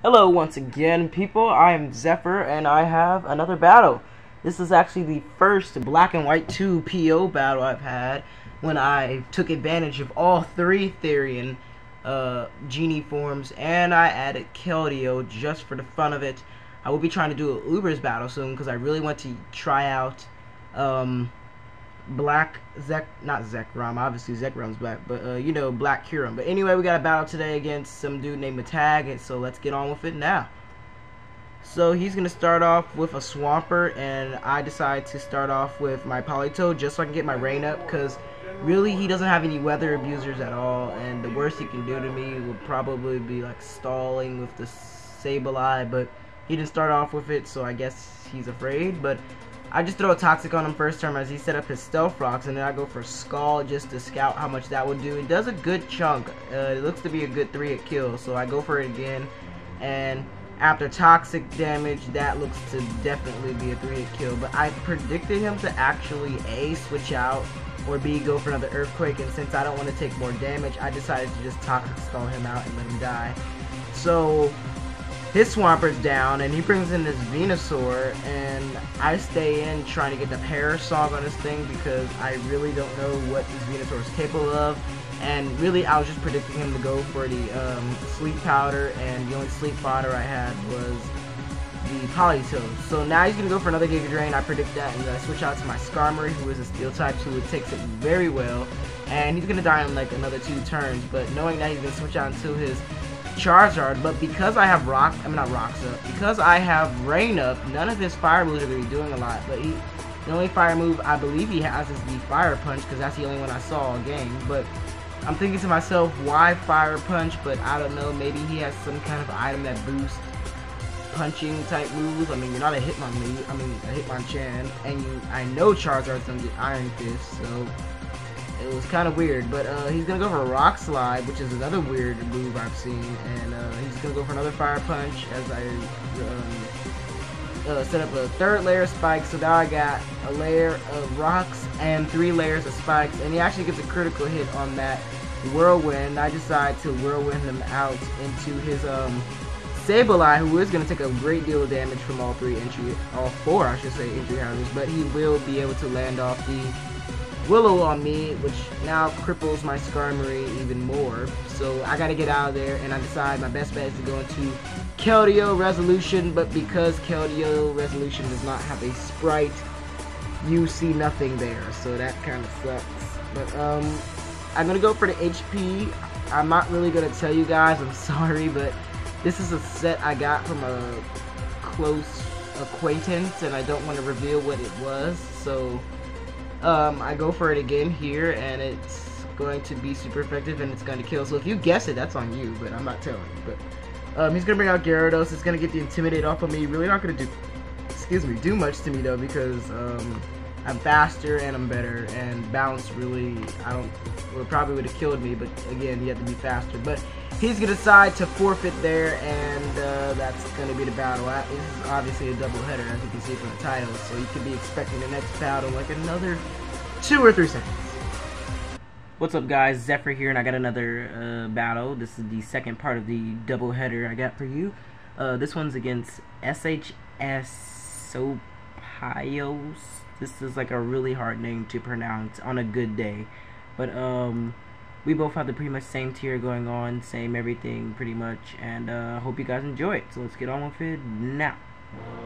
Hello once again, people. I am Zephyr, and I have another battle. This is actually the first Black and White 2 PO battle I've had when I took advantage of all three Therian genie forms, and I added Keldeo just for the fun of it. I will be trying to do an Uber's battle soon because I really want to try out Black not Zekrom, obviously Zekrom's black, but you know, Black Kyurem. But anyway, we got a battle today against some dude named Metag, so let's get on with it now. So he's gonna start off with a Swampert, and I decide to start off with my Politoed just so I can get my rain up, because really he doesn't have any weather abusers at all, and the worst he can do to me would probably be like stalling with the Sableye, but he didn't start off with it, so I guess he's afraid. But I just throw a Toxic on him first turn as he set up his Stealth Rocks, and then I go for Scald just to scout how much that would do. It does a good chunk. It looks to be a good 3-hit kill, so I go for it again. And after Toxic damage, that looks to definitely be a 3-hit kill. But I predicted him to actually A, switch out, or B, go for another Earthquake. And since I don't want to take more damage, I decided to just Toxic stall him out and let him die. So his Swampert's down, and he brings in this Venusaur, and I stay in trying to get the Parasong on this thing because I really don't know what this Venusaur is capable of. And really, I was just predicting him to go for the Sleep Powder, and the only Sleep Powder I had was the Politoed. So now he's going to go for another Giga Drain. I predict that, and then I switch out to my Skarmory, who is a Steel type, so it takes it very well. And he's going to die in like another 2 turns, but knowing that he's going to switch out into his Charizard, but because I have because I have Rain up, none of his fire moves are going to be doing a lot. But the only fire move I believe he has is the Fire Punch, because that's the only one I saw all game. But I'm thinking to myself, why Fire Punch? But I don't know, maybe he has some kind of item that boosts punching type moves. I mean, you're not a Hitmonchan, and I know Charizard's gonna get Iron Fist, so it was kind of weird. But he's gonna go for a Rock Slide, which is another weird move I've seen, and he's gonna go for another Fire Punch as I set up a 3rd layer of spikes. So now I got a layer of rocks and 3 layers of spikes, and he actually gets a critical hit on that Whirlwind. I decide to Whirlwind him out into his Sableye, who is going to take a great deal of damage from all 4 I should say, entry hazards, but he will be able to land off the Willow on me, which now cripples my Skarmory even more. So I gotta get out of there, and I decide my best bet is to go into Keldeo Resolution, but because Keldeo Resolution does not have a sprite, you see nothing there, so that kind of sucks. But I'm gonna go for the HP. I'm not really gonna tell you guys, I'm sorry, but this is a set I got from a close acquaintance, and I don't want to reveal what it was, so I go for it again here, and it's going to be super effective, and it's going to kill. So if you guess it, that's on you, but I'm not telling you. But he's going to bring out Gyarados. It's going to get the Intimidate off of me. Really not going to do much to me, though, because I'm faster and I'm better, and Bounce really, probably would have killed me, but again, you have to be faster. But he's going to decide to forfeit there, and that's going to be the battle. This is obviously a double header, as you can see from the title, so you could be expecting the next battle like another 2 or 3 seconds. What's up, guys? Zephyr here, and I got another battle. This is the second part of the double header I got for you. This one's against SHS sopaos. This is like a really hard name to pronounce on a good day, but we both have the pretty much same tier going on, same everything pretty much, and hope you guys enjoy it. So let's get on with it now.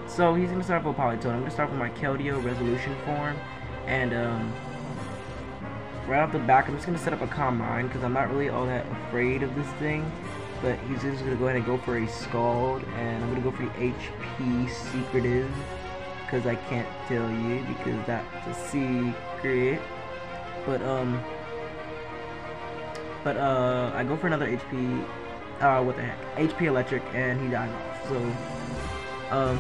So he's gonna start with Politoed. I'm gonna start with my Keldeo Resolution form, and right off the back, I'm just gonna set up a Calm Mind because I'm not really all that afraid of this thing. But he's just gonna go ahead and go for a Scald, and I'm gonna go for the HP Secretive because I can't tell you because that's a secret. But I go for another HP, what the heck, HP Electric, and he dies off. So,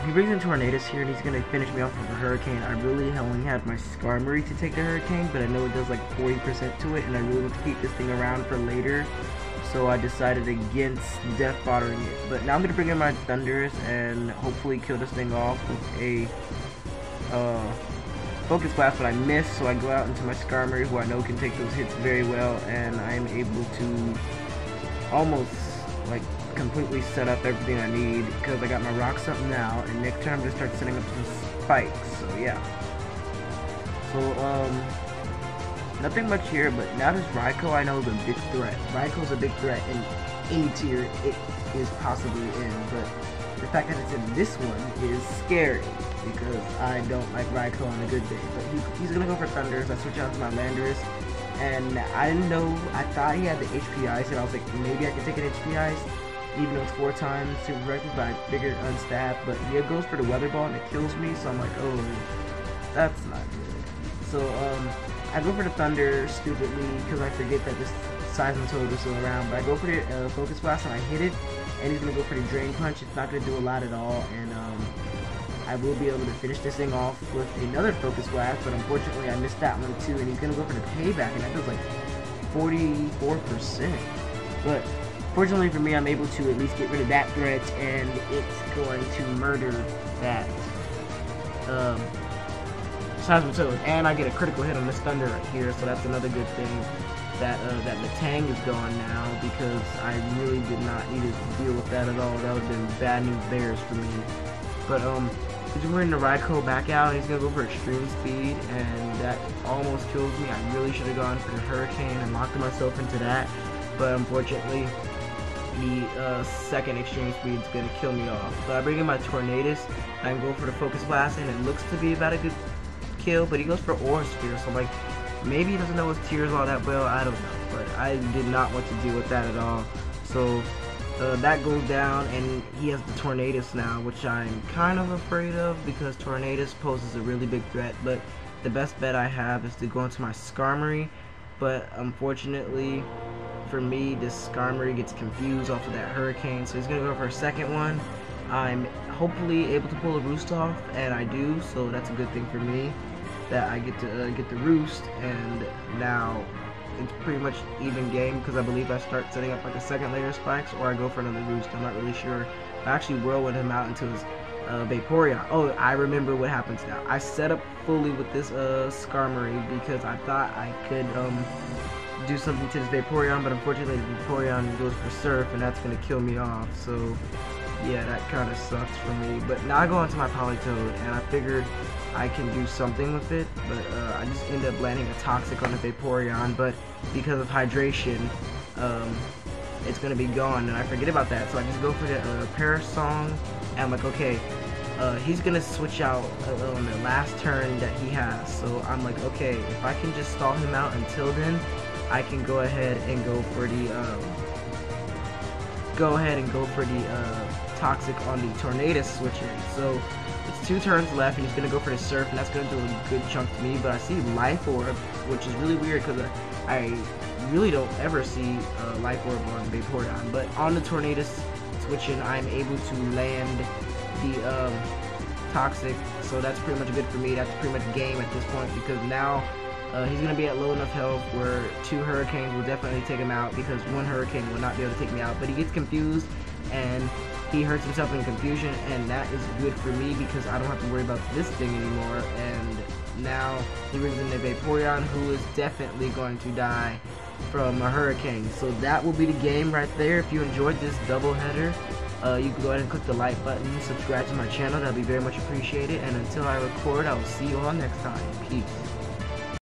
he brings in Tornadus here, and he's gonna finish me off with a Hurricane. I really only had my Skarmory to take the Hurricane, but I know it does like 40% to it, and I really want to keep this thing around for later. So I decided against Death Bottering it. But now I'm gonna bring in my Thundurus and hopefully kill this thing off with a Focus Blast, but I miss, so I go out into my Skarmory, who I know can take those hits very well, and I am able to almost like completely set up everything I need because I got my rocks up now, and next turn I'm gonna start setting up some spikes. So yeah. So nothing much here, but now this Raikou I know is a big threat. Raikou's a big threat in any tier it is possibly in, but the fact that it's in this one is scary because I don't like Raikou on a good day. But he's gonna go for Thunders. I switch out to my Landorus, and I didn't know. I thought he had the HP Ice, and I was like, maybe I could take an HP Ice, even though it's 4 times super effective. But I figured unstab. But he goes for the Weather Ball, and it kills me. So I'm like, oh, that's not good. So I go for the Thunder stupidly because I forget that this Seismic Toad is still around. But I go for the Focus Blast, and I hit it. And he's gonna go for the Drain Punch. It's not gonna do a lot at all, and I will be able to finish this thing off with another Focus Blast, but unfortunately I missed that one too, and he's gonna go for the Payback, and that does like 44%. But fortunately for me, I'm able to at least get rid of that threat, and it's going to murder that Seismic Toad, and I get a critical hit on this Thunder right here, so that's another good thing. That Metang is gone now because I really did not need to deal with that at all. That would have been bad news bears for me. But he's bringing the Raikou back out, and he's gonna go for Extreme Speed, and that almost kills me. I really should have gone for the Hurricane and locked myself into that, but unfortunately the second Extreme Speed is gonna kill me off. So I bring in my Tornadus, I can go for the Focus Blast, and it looks to be about a good kill, but he goes for Aura Sphere, so I'm like, maybe he doesn't know his tiers all that well, I don't know, but I did not want to deal with that at all. So that goes down, and he has the Tornadus now, which I'm kind of afraid of because Tornadus poses a really big threat, but the best bet I have is to go into my Skarmory, but unfortunately for me, this Skarmory gets confused off of that Hurricane, so he's going to go for a second one. I'm hopefully able to pull a Roost off, and I do, so that's a good thing for me. That I get to get the Roost, and now it's pretty much even game because I believe I start setting up like a second layer of spikes, or I go for another Roost. I'm not really sure. I actually whirlwind him out into his Vaporeon. Oh, I remember what happens now. I set up fully with this Skarmory because I thought I could do something to this Vaporeon, but unfortunately the Vaporeon goes for Surf, and that's gonna kill me off. So yeah, that kind of sucks for me. But now I go onto my Politoed, and I figured I can do something with it, but I just end up landing a Toxic on the Vaporeon, but because of hydration, it's going to be gone, and I forget about that, so I just go for the Parasong, and I'm like, okay, he's going to switch out on the last turn that he has, so I'm like, okay, if I can just stall him out until then, I can go ahead and go for the, Toxic on the Tornadus switch in. So it's 2 turns left, and he's going to go for the Surf, and that's going to do a good chunk to me, but I see Life Orb, which is really weird because I really don't ever see Life Orb on Vaporeon, but on the Tornadus switch in, I'm able to land the Toxic, so that's pretty much good for me. That's pretty much game at this point because now he's going to be at low enough health where 2 Hurricanes will definitely take him out because 1 Hurricane will not be able to take me out, but he gets confused, and he hurts himself in confusion, and that is good for me because I don't have to worry about this thing anymore. And now he brings in the Vaporeon, who is definitely going to die from a Hurricane. So that will be the game right there. If you enjoyed this doubleheader, you can go ahead and click the like button, subscribe to my channel, that'll be very much appreciated, and until I record, I will see you all next time. Peace.